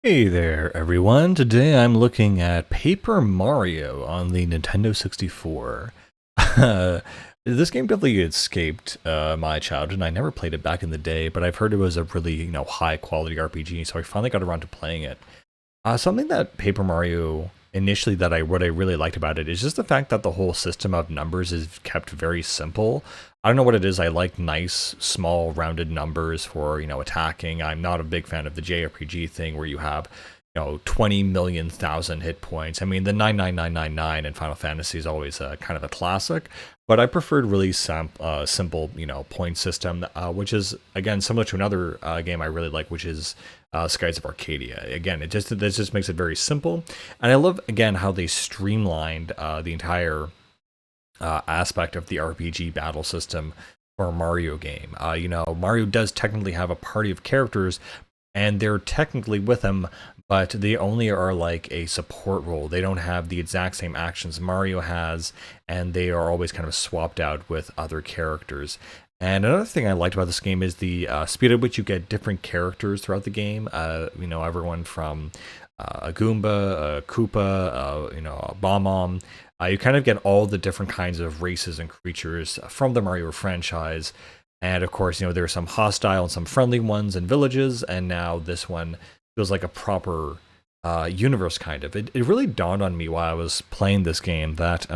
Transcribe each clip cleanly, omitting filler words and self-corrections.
Hey there, everyone. Today I'm looking at Paper Mario on the Nintendo 64. This game definitely escaped my childhood, and I never played it back in the day, but I've heard it was a really, high quality RPG, so I finally got around to playing it. Something that Paper Mario initially what I really liked about it is just the fact that the whole system of numbers is kept very simple. I don't know what it is. I like nice, small, rounded numbers for attacking. I'm not a big fan of the JRPG thing where you have 20 million thousand hit points. I mean, the 99999 in Final Fantasy is always kind of a classic, but I preferred really simple, point system, which is again similar to another game I really like, which is Skies of Arcadia. Again, this just makes it very simple, and I love again how they streamlined the entire aspect of the RPG battle system for a Mario game. Mario does technically have a party of characters, and they're technically with him, but they only are like a support role. They don't have the exact same actions Mario has, and they are always kind of swapped out with other characters. And another thing I liked about this game is the speed at which you get different characters throughout the game. Everyone from a Goomba, a Koopa, a Bomb. You kind of get all the different kinds of races and creatures from the Mario franchise. And of course, there are some hostile and some friendly ones and villages. And now this one feels like a proper universe, kind of. It really dawned on me while I was playing this game that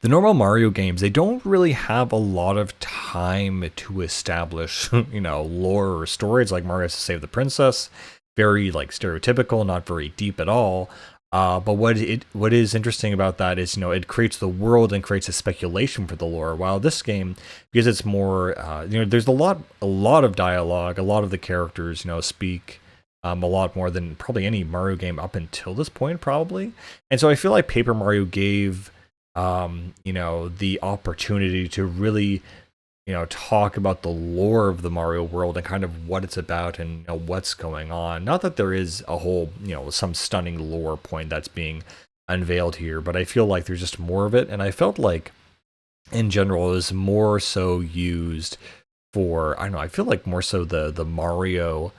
the normal Mario games, they don't really have a lot of time to establish, lore or stories. Like Mario has to save the princess, very like stereotypical, not very deep at all. But what is interesting about that is it creates the world and creates a speculation for the lore. While this game, because it's more there's a lot of dialogue, a lot of the characters speak a lot more than probably any Mario game up until this point probably. And so I feel like Paper Mario gave the opportunity to really talk about the lore of the Mario world and kind of what it's about and what's going on. Not that there is a whole, some stunning lore point that's being unveiled here, but I feel like there's just more of it. And I felt like in general it was more so used for, I don't know, I feel like more so the Mario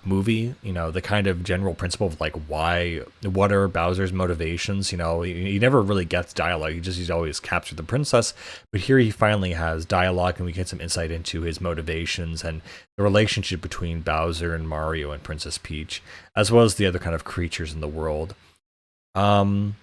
movie, the kind of general principle of like what are Bowser's motivations. He never really gets dialogue. He's always captured the princess, but here he finally has dialogue, and we get some insight into his motivations and the relationship between Bowser and Mario and Princess Peach, as well as the other kind of creatures in the world. um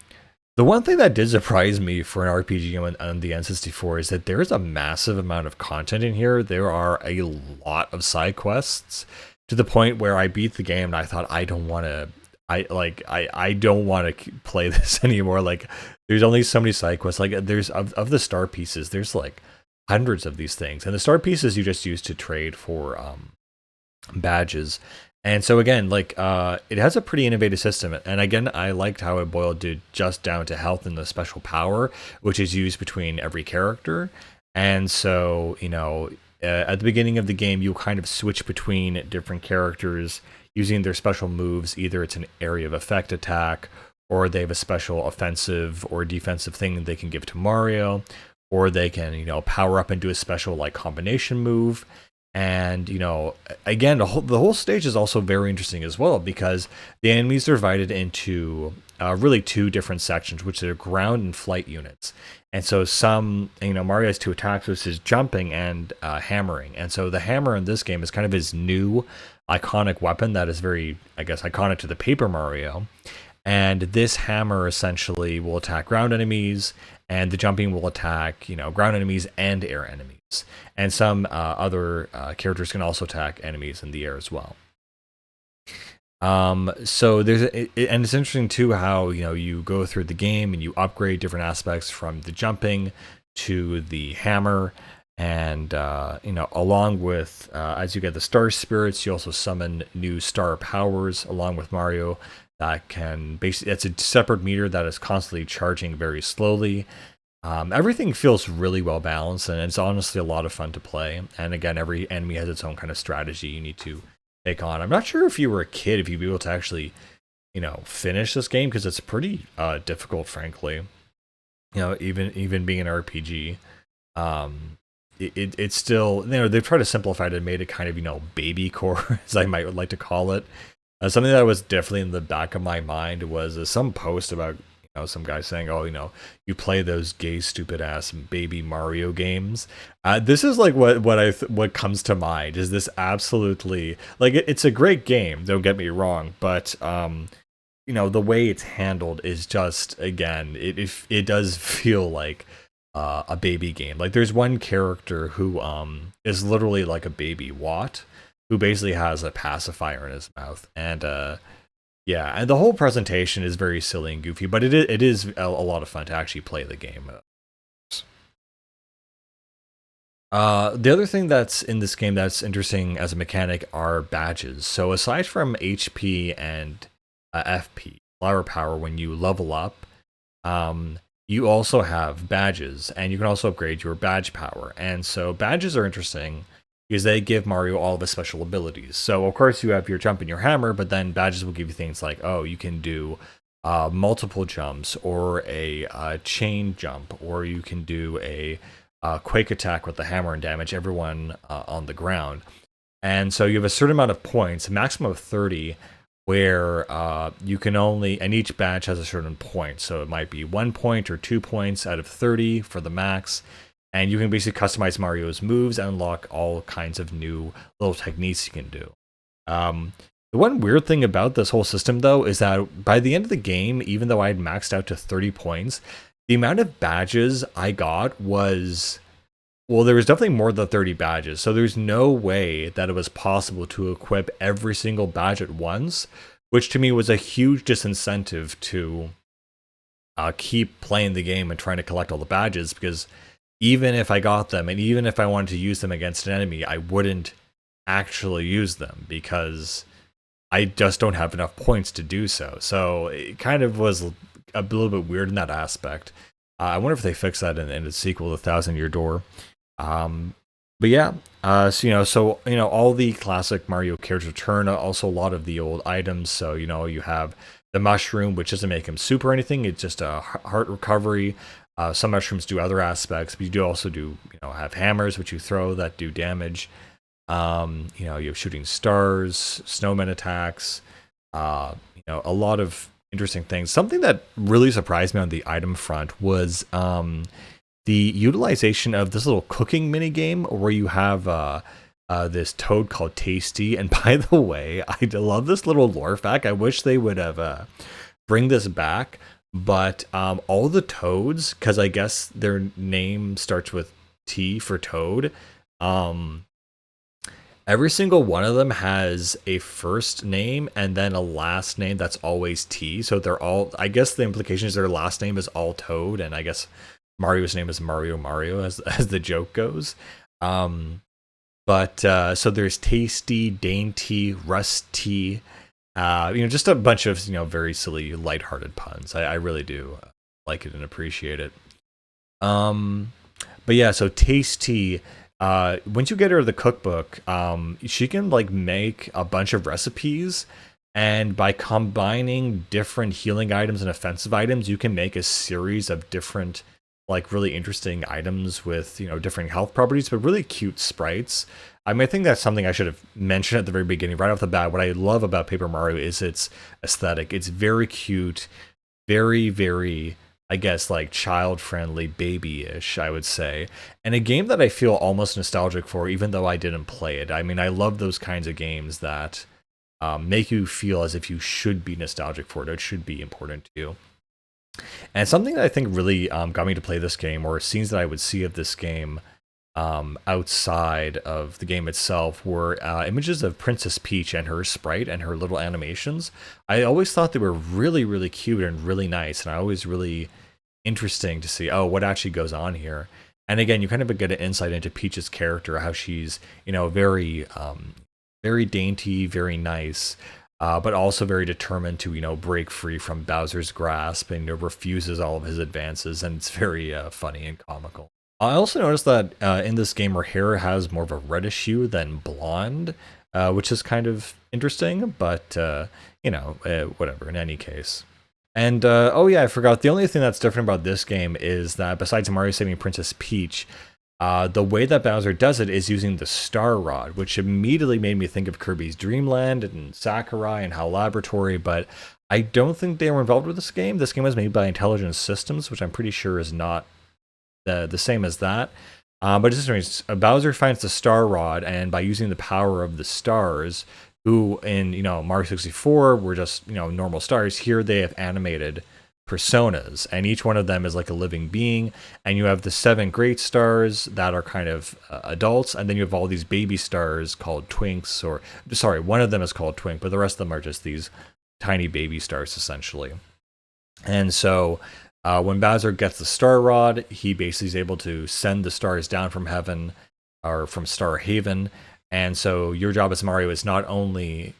the one thing that did surprise me for an RPG on the N64 is that there is a massive amount of content in here. There are a lot of side quests, to the point where I beat the game and I thought I don't want to. I don't want to play this anymore. Like, there's only so many side quests. Like, there's of the star pieces. There's like hundreds of these things, and the star pieces you just use to trade for badges. And so again, like it has a pretty innovative system. And again, I liked how it boiled to just down to health and the special power, which is used between every character. And so, at the beginning of the game, you kind of switch between different characters using their special moves. Either it's an area of effect attack, or they have a special offensive or defensive thing that they can give to Mario, or they can, power up and do a special like combination move. And again, the whole stage is also very interesting as well, because the enemies are divided into really two different sections, which are ground and flight units. And so Mario has two attacks, which is jumping and hammering. And so the hammer in this game is kind of his new iconic weapon that is very, I guess, iconic to the Paper Mario. And this hammer essentially will attack ground enemies, and the jumping will attack, ground enemies and air enemies. And some other characters can also attack enemies in the air as well. So and it's interesting too how you go through the game and you upgrade different aspects from the jumping to the hammer, and along with as you get the star spirits, you also summon new star powers along with Mario that can basically, it's a separate meter that is constantly charging very slowly. Everything feels really well balanced, and it's honestly a lot of fun to play. And again, every enemy has its own kind of strategy you need to take on. I'm not sure if you were a kid if you'd be able to actually, finish this game, because it's pretty difficult, frankly. Even being an RPG. Um, it's still, they've tried to simplify it and made it kind of, baby core, as I might like to call it. Something that was definitely in the back of my mind was some post about some guy saying, "Oh, you play those gay, stupid ass baby Mario games." This is like what comes to mind is this absolutely like it's a great game. Don't get me wrong, but the way it's handled is just again, it does feel like a baby game. Like there's one character who is literally like a baby Watt, who basically has a pacifier in his mouth, and yeah, and the whole presentation is very silly and goofy, but it is a lot of fun to actually play the game. The other thing that's in this game that's interesting as a mechanic are badges. So aside from HP and FP, flower power, when you level up, you also have badges, and you can also upgrade your badge power. And so badges are interesting because they give Mario all of his special abilities. So of course you have your jump and your hammer, but then badges will give you things like, oh, you can do multiple jumps, or a chain jump, or you can do a quake attack with the hammer and damage everyone on the ground. And so you have a certain amount of points, a maximum of 30, where you can only, and each badge has a certain point. So it might be 1 point or 2 points out of 30 for the max. And you can basically customize Mario's moves and unlock all kinds of new little techniques you can do. The one weird thing about this whole system, though, is that by the end of the game, even though I had maxed out to 30 points, the amount of badges I got was, well, there was definitely more than 30 badges. So there's no way that it was possible to equip every single badge at once, which to me was a huge disincentive to keep playing the game and trying to collect all the badges, because even if I got them, and even if I wanted to use them against an enemy, I wouldn't actually use them because I just don't have enough points to do so. So it kind of was a little bit weird in that aspect. I wonder if they fix that in the sequel to Thousand Year Door. But yeah, so all the classic Mario characters return. Also, a lot of the old items. So you have the mushroom, which doesn't make him super or anything. It's just a heart recovery. Some mushrooms do other aspects, but you do also have hammers which you throw that do damage. You have shooting stars, snowman attacks. A lot of interesting things. Something that really surprised me on the item front was the utilization of this little cooking mini game where you have this toad called Tasty. And by the way, I love this little lore fact. I wish they would have bring this back. But all the toads, because I guess their name starts with T for toad, every single one of them has a first name and then a last name that's always T. So they're all, I guess the implication is their last name is all Toad, and I guess Mario's name is Mario, as the joke goes. But so there's Tasty, Dainty, Rusty. Just a bunch of very silly, lighthearted puns. I really do like it and appreciate it. But yeah, so Tasty. Once you get her the cookbook, she can make a bunch of recipes, and by combining different healing items and offensive items, you can make a series of different really interesting items with different health properties, but really cute sprites. I mean, I think that's something I should have mentioned at the very beginning, right off the bat. What I love about Paper Mario is its aesthetic. It's very cute, very, very, I guess, child-friendly, baby-ish, I would say. And a game that I feel almost nostalgic for, even though I didn't play it. I mean, I love those kinds of games that make you feel as if you should be nostalgic for it. It should be important to you. And something that I think really got me to play this game, or scenes that I would see of this game outside of the game itself, were images of Princess Peach and her sprite and her little animations. I always thought they were really, really cute and really nice, and I always really interesting to see, what actually goes on here. And again, you kind of get an insight into Peach's character, how she's, very, very dainty, very nice, but also very determined to, break free from Bowser's grasp, and refuses all of his advances, and it's very funny and comical. I also noticed that in this game, her hair has more of a reddish hue than blonde, which is kind of interesting, but, whatever, in any case. And, oh yeah, I forgot, the only thing that's different about this game is that besides Mario saving Princess Peach, The way that Bowser does it is using the Star Rod, which immediately made me think of Kirby's Dream Land and Sakurai and HAL Laboratory, but I don't think they were involved with this game. This game was made by Intelligent Systems, which I'm pretty sure is not the same as that. But it's just Bowser finds the Star Rod, and by using the power of the stars, who in Mario 64 were just normal stars, here they have animated personas, and each one of them is like a living being. And you have the 7 great stars that are kind of adults, and then you have all these baby stars called Twinks, or sorry, one of them is called Twink, but the rest of them are just these tiny baby stars essentially. And so when Bowser gets the Star Rod, he basically is able to send the stars down from heaven, or from Star Haven. And so your job as Mario is not only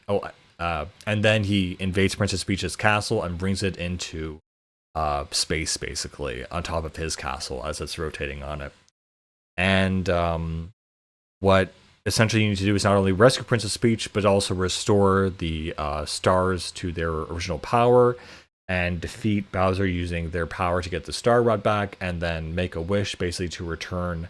and then he invades Princess Peach's castle and brings it into space, basically on top of his castle as it's rotating on it. And what essentially you need to do is not only rescue Princess Peach, but also restore the stars to their original power, and defeat Bowser using their power to get the Star Rod back, and then make a wish basically to return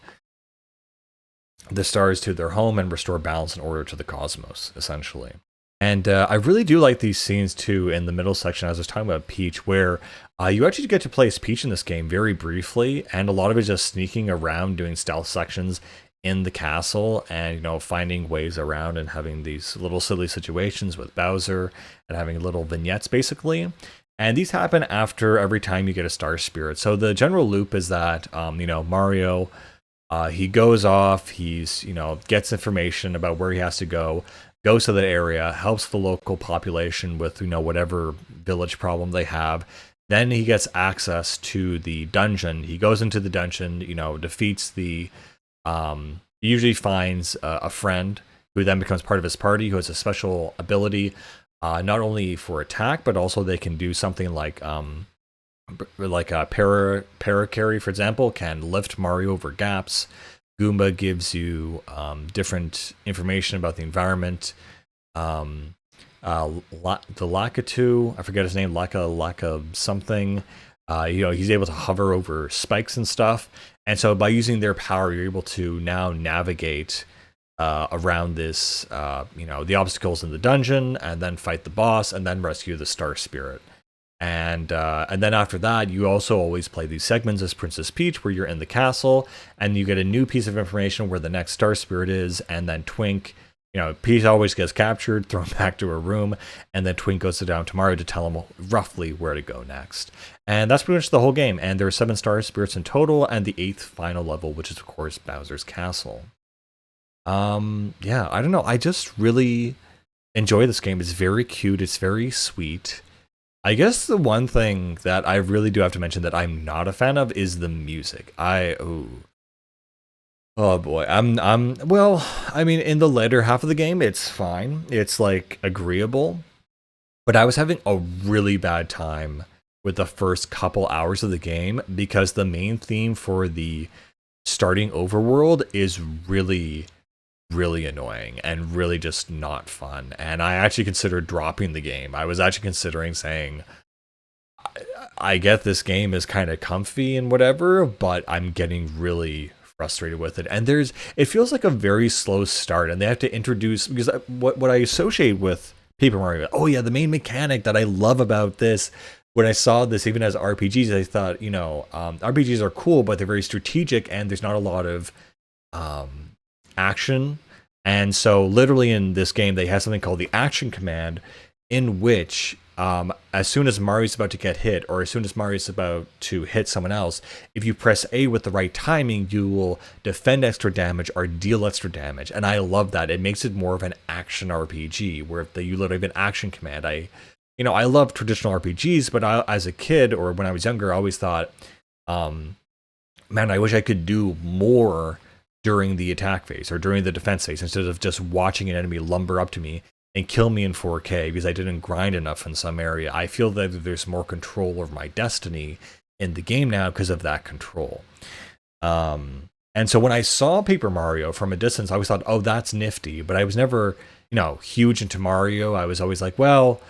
the stars to their home and restore balance and order to the cosmos, essentially. And I really do like these scenes too in the middle section, as I was talking about Peach, where you actually get to play as Peach in this game very briefly, and a lot of it is just sneaking around doing stealth sections in the castle, and finding ways around and having these little silly situations with Bowser and having little vignettes basically. And these happen after every time you get a Star Spirit. So the general loop is that Mario, he goes off, he's gets information about where he has to go, goes to the area, helps the local population with whatever village problem they have. Then he gets access to the dungeon. He goes into the dungeon, defeats the he usually finds a friend who then becomes part of his party, who has a special ability, not only for attack, but also they can do something like a para-carry, for example, can lift Mario over gaps. Goomba gives you different information about the environment. The Lakitu, I forget his name, Laka something. He's able to hover over spikes and stuff. And so by using their power, you're able to now navigate around this, the obstacles in the dungeon, and then fight the boss, and then rescue the Star Spirit. And then after that, you also always play these segments as Princess Peach, where you're in the castle, and you get a new piece of information where the next Star Spirit is, and then Twink, Peach always gets captured, thrown back to her room, and then Twink goes down to Mario to tell him roughly where to go next. And that's pretty much the whole game, and there are 7 Star Spirits in total, and the 8th final level, which is, of course, Bowser's Castle. Yeah, I don't know, I just really enjoy this game. It's very cute, it's very sweet. I guess the one thing that I really do have to mention that I'm not a fan of is the music. Oh boy, well, I mean, in the later half of the game, it's fine. It's like agreeable, but I was having a really bad time with the first couple hours of the game because the main theme for the starting overworld is really annoying and really just not fun. And I actually considered dropping the game. I was actually considering saying, I get this game is kind of comfy and whatever, but I'm getting really frustrated with it. And it feels like a very slow start, and they have to introduce, because what I associate with Paper Mario, oh yeah, the main mechanic that I love about this, when I saw this even as RPGs, I thought, RPGs are cool, but they're very strategic and there's not a lot of action. And so literally in this game, they have something called the action command, in which as soon as Mario's about to get hit, or as soon as Mario's about to hit someone else, if you press A with the right timing, you will defend extra damage or deal extra damage. And I love that. It makes it more of an action RPG, where if you literally have an action command. I love traditional RPGs, but as a kid, or when I was younger, I always thought, man, I wish I could do more during the attack phase or during the defense phase, instead of just watching an enemy lumber up to me and kill me in 4K because I didn't grind enough in some area. I feel that there's more control over my destiny in the game now because of that control. And so when I saw Paper Mario from a distance, I always thought, oh, that's nifty. But I was never, huge into Mario. I was always like, well,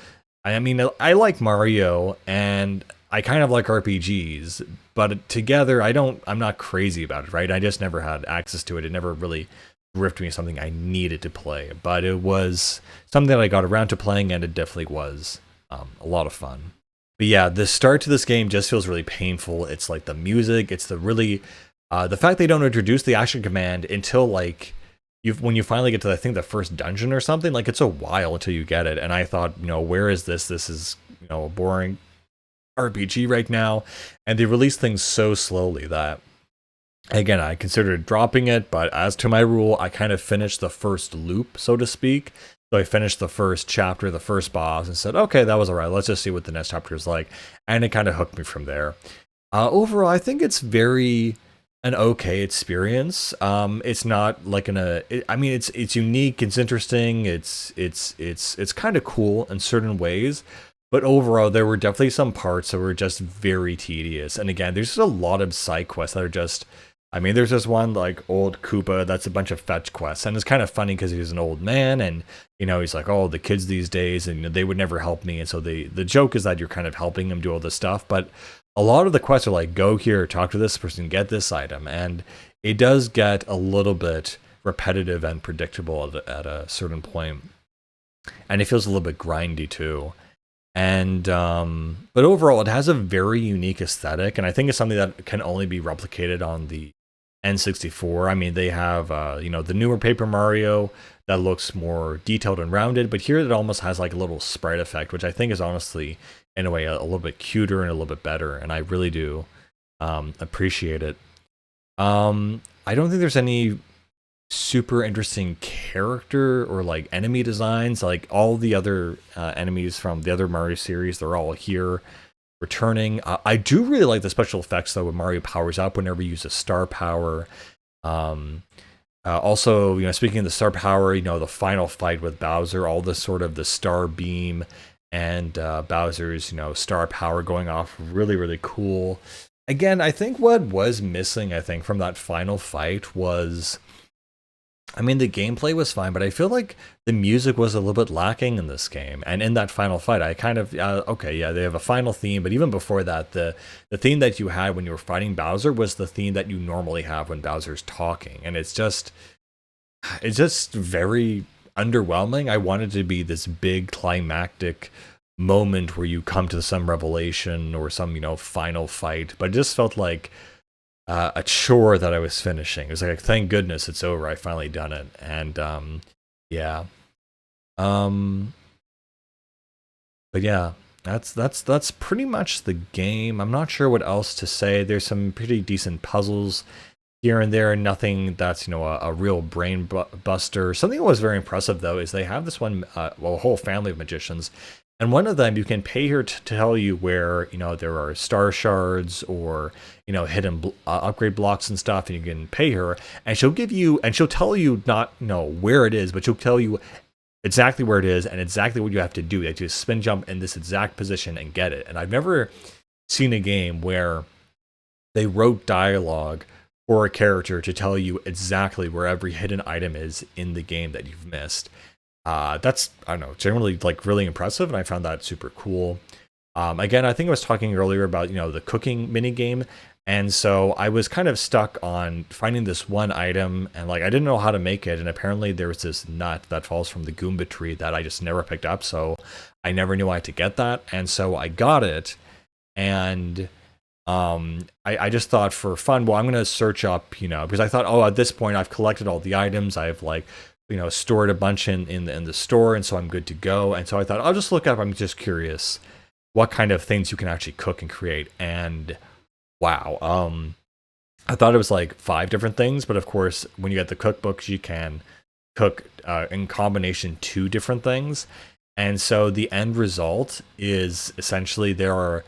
I mean, I like Mario, and I kind of like RPGs, but together I'm not crazy about it, right? I just never had access to it. It never really gripped me as something I needed to play, but it was something that I got around to playing, and it definitely was a lot of fun. But yeah, the start to this game just feels really painful. It's like the music, it's the fact they don't introduce the action command until like when you finally get to I think the first dungeon or something. Like it's a while until you get it, and I thought, where is this? This is a boring RPG right now, and they release things so slowly that again I considered dropping it, but as to my rule, I kind of finished the first loop, so to speak. So I finished the first chapter, the first boss, and said, okay, that was alright, let's just see what the next chapter is like, and it kind of hooked me from there. Overall, I think it's an okay experience. It's not like I mean, it's unique, it's interesting, it's kind of cool in certain ways. But overall, there were definitely some parts that were just very tedious. And again, there's just a lot of side quests that are just, I mean, there's this one like old Koopa that's a bunch of fetch quests, and it's kind of funny because he's an old man, and he's like, oh, the kids these days, and they would never help me, and so the joke is that you're kind of helping him do all this stuff, but a lot of the quests are like, go here, talk to this person, get this item, and it does get a little bit repetitive and predictable at a certain point, and it feels a little bit grindy too. And but overall, it has a very unique aesthetic, and I think it's something that can only be replicated on the N64. I mean, they have the newer Paper Mario that looks more detailed and rounded, but here it almost has like a little sprite effect, which I think is honestly, in a way, a little bit cuter and a little bit better, and I really do appreciate it. I don't think there's any super interesting character or like enemy designs. Like all the other enemies from the other Mario series, they're all here returning. I do really like the special effects though when Mario powers up whenever you use a star power. Also, speaking of the star power, the final fight with Bowser, all the sort of the star beam and Bowser's star power going off, really, really cool. Again, I think what was missing, I think, from that final fight was, I mean, the gameplay was fine, but I feel like the music was a little bit lacking in this game. And in that final fight, I kind of, okay, yeah, they have a final theme, but even before that, the theme that you had when you were fighting Bowser was the theme that you normally have when Bowser's talking. And it's just very underwhelming. I wanted it to be this big climactic moment where you come to some revelation or some, final fight, but it just felt like a chore that I was finishing. It was like, thank goodness it's over. I finally done it. And yeah. But yeah, that's pretty much the game. I'm not sure what else to say. There's some pretty decent puzzles here and there. Nothing that's a real brain buster. Something that was very impressive though is they have this one, a whole family of magicians. And one of them, you can pay her to tell you where, there are star shards or, hidden upgrade blocks and stuff, and you can pay her, and she'll tell you not, where it is, but she'll tell you exactly where it is and exactly what you have to do. That you spin jump in this exact position and get it. And I've never seen a game where they wrote dialogue for a character to tell you exactly where every hidden item is in the game that you've missed. That's, I don't know, generally like really impressive, and I found that super cool. Again, I think I was talking earlier about the cooking mini game, and so I was kind of stuck on finding this one item, and like I didn't know how to make it, and apparently there was this nut that falls from the Goomba tree that I just never picked up, so I never knew I had to get that, and so I got it, and I just thought for fun, well, I'm gonna search up, because I thought, oh, at this point I've collected all the items, I've like stored a bunch in the store, and so I'm good to go. And so I thought I'll just look up, I'm just curious what kind of things you can actually cook and create. And wow, I thought it was like 5 different things, but of course when you get the cookbooks you can cook in combination 2 different things. And so the end result is essentially there are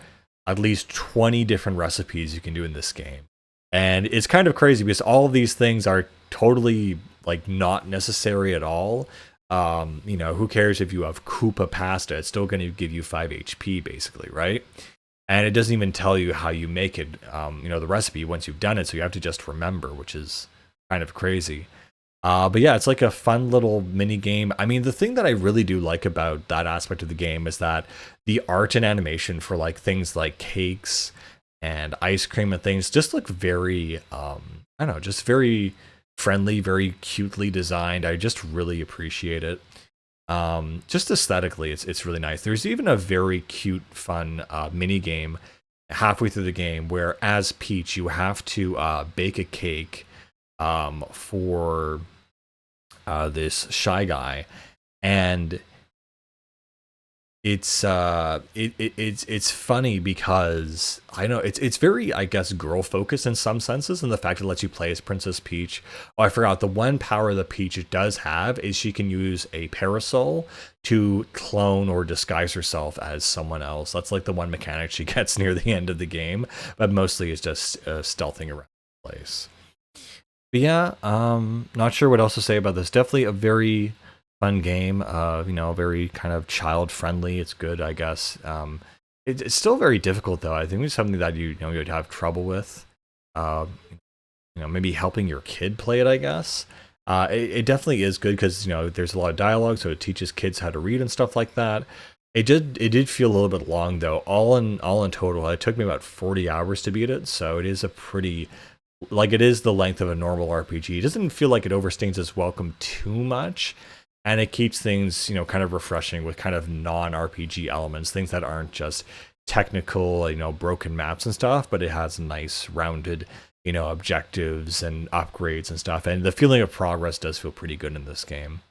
at least 20 different recipes you can do in this game. And it's kind of crazy because all of these things are totally like not necessary at all. Who cares if you have Koopa pasta? It's still going to give you 5 HP basically, right? And it doesn't even tell you how you make it, the recipe once you've done it. So you have to just remember, which is kind of crazy. But yeah, it's like a fun little mini game. I mean, the thing that I really do like about that aspect of the game is that the art and animation for like things like cakes and ice cream and things just look very, I don't know, just very friendly, very cutely designed. I just really appreciate it. Just aesthetically, it's really nice. There's even a very cute, fun mini game halfway through the game where, as Peach, you have to bake a cake for this Shy Guy, and it's funny because I know it's very, I guess, girl focused in some senses, and the fact it lets you play as Princess Peach. Oh, I forgot, the one power that Peach does have is she can use a parasol to clone or disguise herself as someone else. That's like the one mechanic she gets near the end of the game, but mostly it's just stealthing around the place. But yeah, not sure what else to say about this. Definitely a very fun game. Very kind of child friendly. It's good, I guess. It's still very difficult though. I think it's something that you'd have trouble with. Uh, maybe helping your kid play it, I guess. It definitely is good because there's a lot of dialogue, so it teaches kids how to read and stuff like that. It did feel a little bit long though. All in total, it took me about 40 hours to beat it, so it is a pretty, like, it is the length of a normal RPG. It doesn't feel like it overstays its welcome too much, and it keeps things, kind of refreshing with kind of non-RPG elements, things that aren't just technical, broken maps and stuff, but it has nice rounded, objectives and upgrades and stuff. And the feeling of progress does feel pretty good in this game.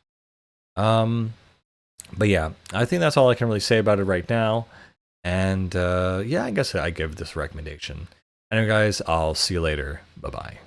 But yeah, I think that's all I can really say about it right now. And yeah, I guess I give this recommendation. Anyway, guys, I'll see you later. Bye bye.